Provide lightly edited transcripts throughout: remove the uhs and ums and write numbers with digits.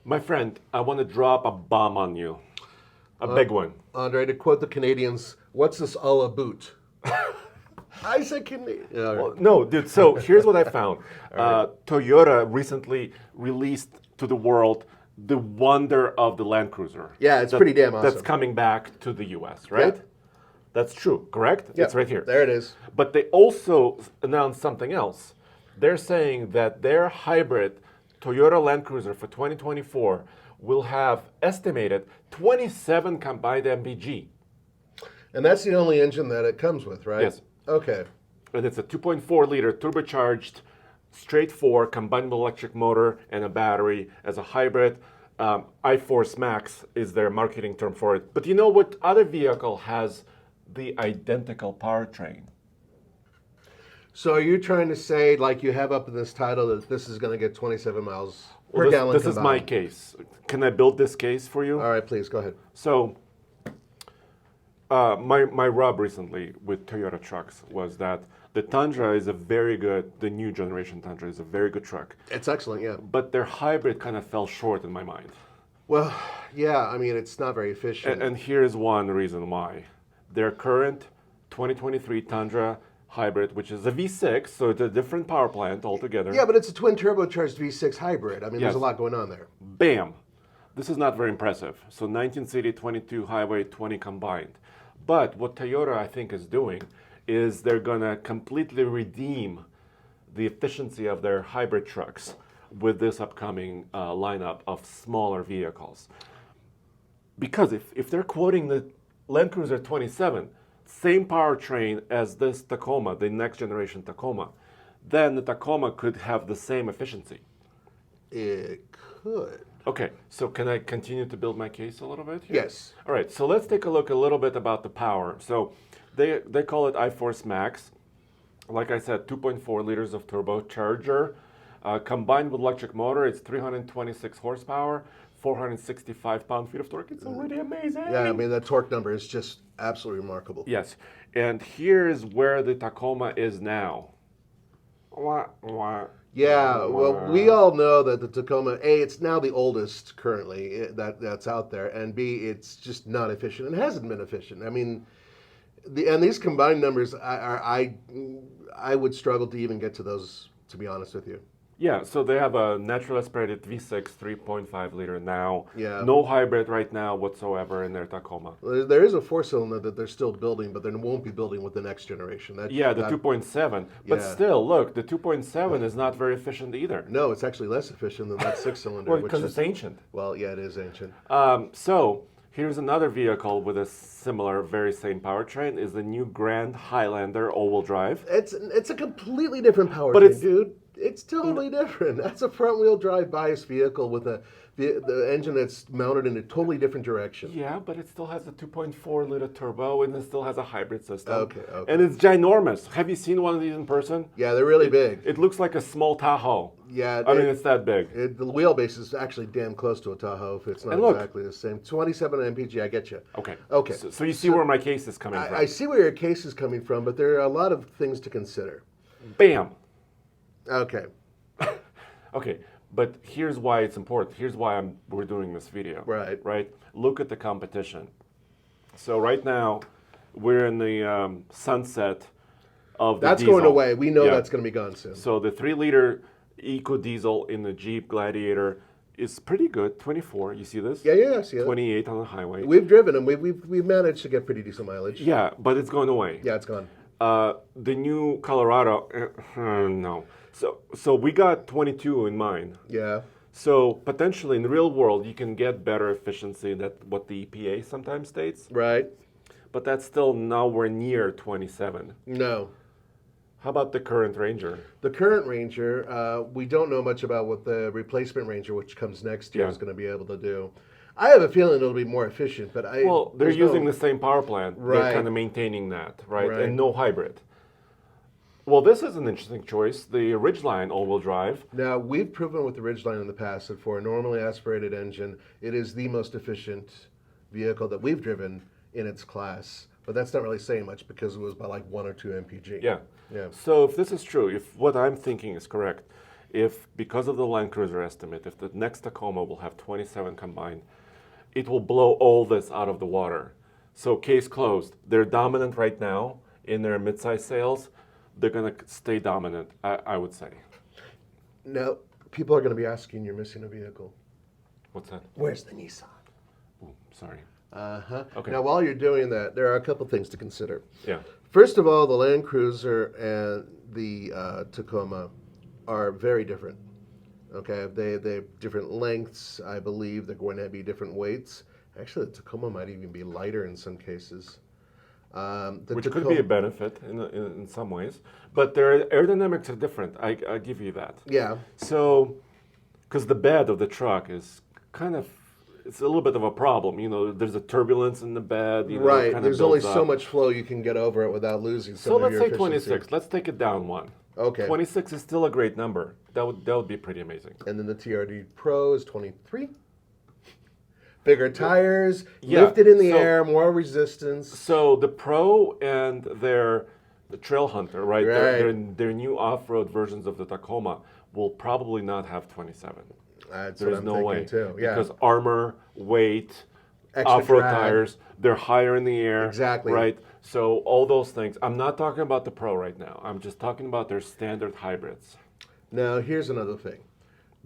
My friend, I want to drop a bomb on you. A big one. Andre, to quote the Canadians, what's this all about? I said Canadian. Well, no, dude, so here's what I found. Toyota recently released to the world the wonder of the Land Cruiser. Yeah, it's pretty damn awesome. That's coming back to the US, right? Yep. That's true, correct? Yep. It's right here. There it is. But they also announced something else. They're saying that their hybrid Toyota Land Cruiser for 2024 will have estimated 27 combined MPG. And that's the only engine that it comes with, right? Yes. Okay. And it's a 2.4 liter turbocharged, straight four combined electric motor and a battery as a hybrid. iForce Max is their marketing term for it. But you know what other vehicle has the identical powertrain? So are you trying to say, like you have up in this title, that this is going to get 27 miles per gallon This is my combined? case. Can I build this case for you? All right, please, go ahead. So, my rub recently with Toyota trucks was that the Tundra is the new generation Tundra is a very good truck. It's excellent, yeah. But their hybrid kind of fell short in my mind. Well, yeah, I mean, it's not very efficient. And here's one reason why. Their current 2023 Tundra hybrid, which is a V6, so it's a different power plant altogether. Yeah, but it's a twin turbocharged V6 hybrid. I mean, there's a lot going on there. Bam! This is not very impressive. So 19 city, 22 highway, 20 combined. But what Toyota, I think, is doing is they're going to completely redeem the efficiency of their hybrid trucks with this upcoming lineup of smaller vehicles. Because if they're quoting the Land Cruiser 27, same powertrain as this Tacoma, the next generation Tacoma, then the Tacoma could have the same efficiency. It could. Okay, so can I continue to build my case a little bit here? Yes. All right, so let's take a look a little bit about the power. So they call it iForce Max. Like I said, 2.4 liters of turbocharger. Combined with electric motor, it's 326 horsepower, 465 pound-feet of torque. It's already amazing. Yeah, I mean, that torque number is just absolutely remarkable. Yes, and here's where the Tacoma is now. Yeah, well, we all know that the Tacoma, A, it's now the oldest currently that's out there, and B, it's just not efficient and hasn't been efficient. I mean, these combined numbers, I would struggle to even get to those, to be honest with you. Yeah, so they have a naturally aspirated V6 3.5 liter now. Yeah. No hybrid right now whatsoever in their Tacoma. There is a four-cylinder that they're still building, but they won't be building with the next generation. The 2.7. But still, look, the 2.7 is not very efficient either. No, it's actually less efficient than that six-cylinder. Well, because it's ancient. Well, yeah, it is ancient. So here's another vehicle with a similar, very same powertrain, is the new Grand Highlander all-wheel drive. It's a completely different powertrain, dude. It's totally different. That's a front-wheel drive bias vehicle with the engine that's mounted in a totally different direction. Yeah, but it still has a 2.4 liter turbo and it still has a hybrid system. Okay. And it's ginormous. Have you seen one of these in person? Yeah, they're really big. It looks like a small Tahoe. Yeah, I mean, it's that big. The wheelbase is actually damn close to a Tahoe if it's not exactly the same. 27 MPG, I get you. Okay. Okay. So you see where my case is coming from. I see where your case is coming from, but there are a lot of things to consider. Bam. Okay. Okay, but here's why it's important. Here's why we're doing this video. Right. Look at the competition. So right now, we're in the sunset of the That's diesel. going away. We know that's going to be gone soon. So the 3-liter Eco Diesel in the Jeep Gladiator is pretty good. 24. You see this? Yeah, I see it. 28 on the highway. We've driven them. We've managed to get pretty decent mileage. Yeah, but it's going away. Yeah, it's gone. The new Colorado, no. So we got 22 in mind. Yeah. So potentially in the real world, you can get better efficiency than what the EPA sometimes states. Right. But that's still nowhere near 27. No. How about the current Ranger? The current Ranger, we don't know much about what the replacement Ranger, which comes next year, is going to be able to do. I have a feeling it'll be more efficient, but they're using the same power plant. Right. They're kind of maintaining that, right? And no hybrid. Well, this is an interesting choice. The Ridgeline all-wheel drive. Now, we've proven with the Ridgeline in the past that for a normally aspirated engine, it is the most efficient vehicle that we've driven in its class. But that's not really saying much because it was by like 1 or 2 MPG. Yeah. So if this is true, if what I'm thinking is correct, if, because of the Land Cruiser estimate, if the next Tacoma will have 27 combined, it will blow all this out of the water. So case closed. They're dominant right now in their midsize sales. They're going to stay dominant, I would say. Now, people are going to be asking, you're missing a vehicle. What's that? Where's the Nissan? Ooh, sorry. Uh-huh. Okay. Now, while you're doing that, there are a couple things to consider. Yeah. First of all, the Land Cruiser and the Tacoma are very different. Okay, they have different lengths. I believe they're going to be different weights. Actually, the Tacoma might even be lighter in some cases. Which could be a benefit in some ways. But their aerodynamics are different. I give you that. Yeah. So, because the bed of the truck is kind of, it's a little bit of a problem. You know, there's a turbulence in the bed. You know, Right. kind of There's only builds so up. much flow you can get over it without losing some So of let's your say efficiency. 26. Let's take it down one. Okay. 26 is still a great number. That would be pretty amazing. And then the TRD Pro is 23. Bigger tires, Yeah, lifted in the so- air, more resistance. So the Pro and the Trail Hunter, right? Right. Their new off-road versions of the Tacoma will probably not have 27. That's There's what I'm no thinking way. too. Yeah. Because armor, weight, Extra off-road drag. tires, they're higher in the air. Exactly. Right? So all those things. I'm not talking about the Pro right now. I'm just talking about their standard hybrids. Now, here's another thing.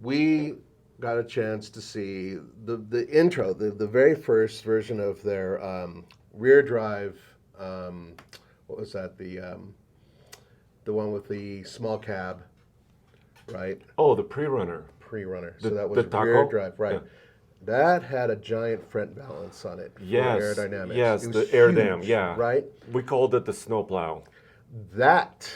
We got a chance to see the intro, the very first version of their rear drive. What was that? The one with the small cab, right? Oh, the pre-runner. Pre-runner. The- So that was the Taco? rear drive, right? Yeah. That had a giant front balance on it. Yes. For aerodynamics. Yes, It the was air huge, dam, yeah. Right. We called it the snowplow. That.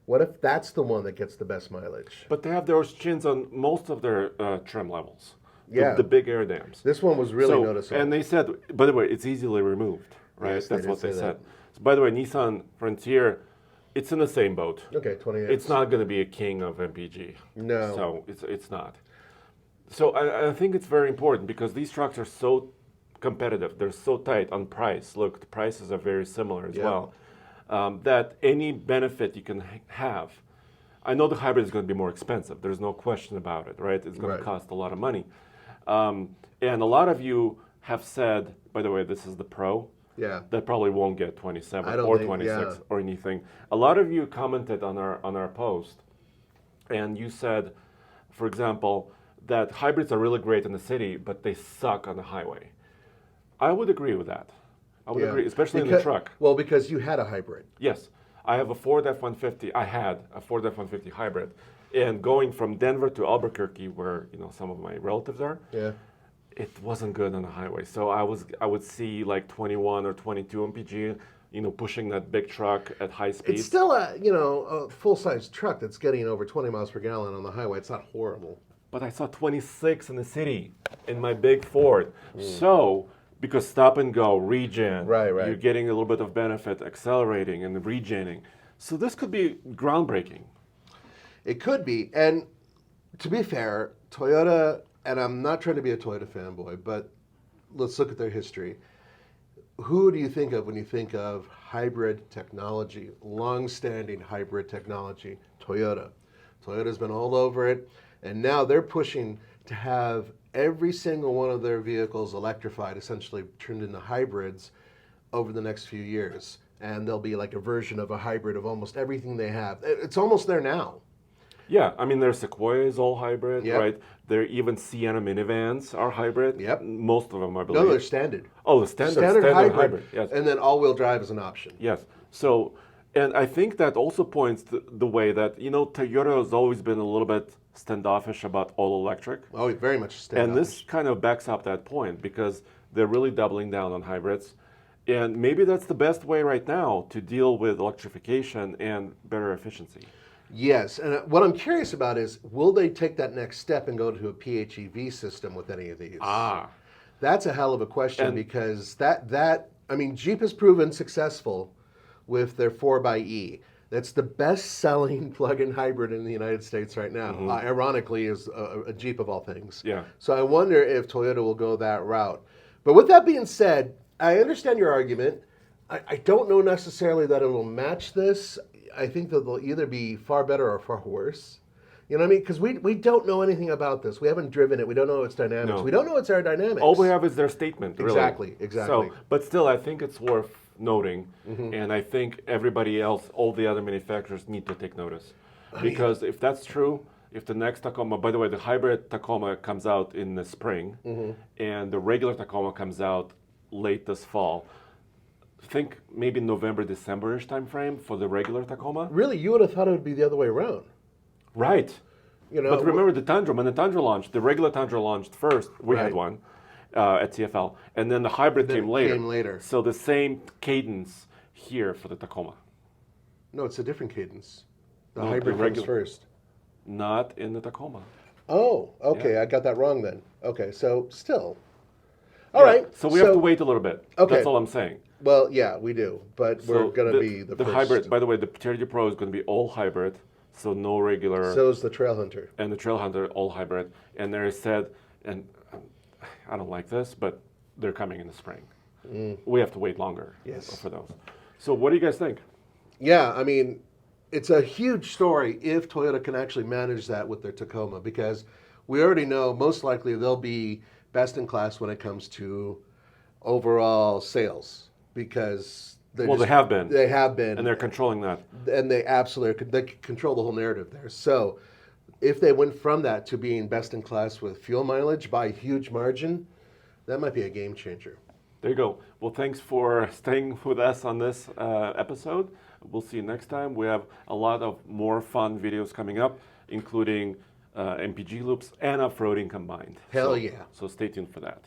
What if that's the one that gets the best mileage? But they have those chins on most of their trim levels. Yeah. The big air dams. This one was really noticeable. And they said, by the way, it's easily removed, right? Yes, they That's did what they say said. that. So by the way, Nissan Frontier, it's in the same boat. Okay, 28. It's not going to be a king of MPG. No. So it's not. So I think it's very important because these trucks are so competitive. They're so tight on price. Look, the prices are very similar as Yeah. well. That any benefit you can have. I know the hybrid is going to be more expensive. There's no question about it, right? It's going Right. to cost a lot of money. And a lot of you have said, by the way, this is the Pro. Yeah. That probably won't get 27 I don't or think- 26 yeah. or anything. A lot of you commented on our post, and you said, for example, that hybrids are really great in the city, but they suck on the highway. I would agree with that. I would Yeah. agree, especially in the truck. Well, because you had a hybrid. Yes, I have a Ford F-150. I had a Ford F-150 hybrid, and going from Denver to Albuquerque, where some of my relatives are, Yeah. it wasn't good on the highway. So I would see like 21 or 22 MPG, pushing that big truck at high speeds. It's still a full-size truck that's getting over 20 miles per gallon on the highway. It's not horrible. But I saw 26 in the city in my big Ford. So, because stop and go, regen, Right. you're getting a little bit of benefit accelerating and regenning. So this could be groundbreaking. It could be. And to be fair, Toyota, and I'm not trying to be a Toyota fanboy, but let's look at their history. Who do you think of when you think of hybrid technology, long-standing hybrid technology? Toyota. Toyota's been all over it, and now they're pushing to have every single one of their vehicles electrified, essentially turned into hybrids over the next few years. And there'll be like a version of a hybrid of almost everything they have. It's almost there now. Yeah, I mean, their Sequoia is all hybrid, Yep. right? Their even Sienna minivans are hybrid. Yep. Most of them, I believe. No, they're standard. Oh, the standard hybrid. Yes. And then all-wheel drive is an option. Yes. So, and I think that also points to the way that, Toyota has always been a little bit standoffish about all electric. Oh, very much standard. And this kind of backs up that point because they're really doubling down on hybrids. And maybe that's the best way right now to deal with electrification and better efficiency. Yes, and what I'm curious about is, will they take that next step and go to a PHEV system with any of these? That's a hell of a question And- because Jeep has proven successful with their 4xe. That's the best-selling plug-in hybrid in the United States right now. Ironically, is a Jeep of all things. Yeah. So I wonder if Toyota will go that route. But with that being said, I understand your argument. I don't know necessarily that it'll match this. I think that they'll either be far better or far worse. You know what I mean? Because we don't know anything about this. We haven't driven it. We don't know its dynamics. No. We don't know its aerodynamics. All we have is their statement, really. Exactly. So, but still, I think it's worth noting, and I think everybody else, all the other manufacturers, need to take notice. Because if that's true, if the next Tacoma, by the way, the hybrid Tacoma comes out in the spring, and the regular Tacoma comes out late this fall, think maybe November, December-ish time frame for the regular Tacoma. Really, you would have thought it would be the other way around. Right. You know, but remember the Tundra, when the Tundra launched, the regular Tundra launched first. We had one at TFL. And then the hybrid came later. So the same cadence here for the Tacoma. No, it's a different cadence. The hybrid comes first. Not in the Tacoma. Oh, okay. I got that wrong then. Okay, so still. All right. So we have to wait a little bit. Okay. That's all I'm saying. Well, yeah, we do. But we're going to be the first. Hybrid, by the way, the TRD Pro is going to be all hybrid. So no regular. So is the Trailhunter. And the Trailhunter, all hybrid. And they said, and I don't like this, but they're coming in the spring. We have to wait longer for those. So what do you guys think? Yeah, I mean, it's a huge story if Toyota can actually manage that with their Tacoma, because we already know most likely they'll be best in class when it comes to overall sales, because they have been. They have been. And they're controlling that. And they absolutely they control the whole narrative there. So if they went from that to being best in class with fuel mileage by a huge margin, that might be a game changer. There you go. Well, thanks for staying with us on this episode. We'll see you next time. We have a lot of more fun videos coming up, including MPG loops and off-roading combined. Hell yeah. So stay tuned for that.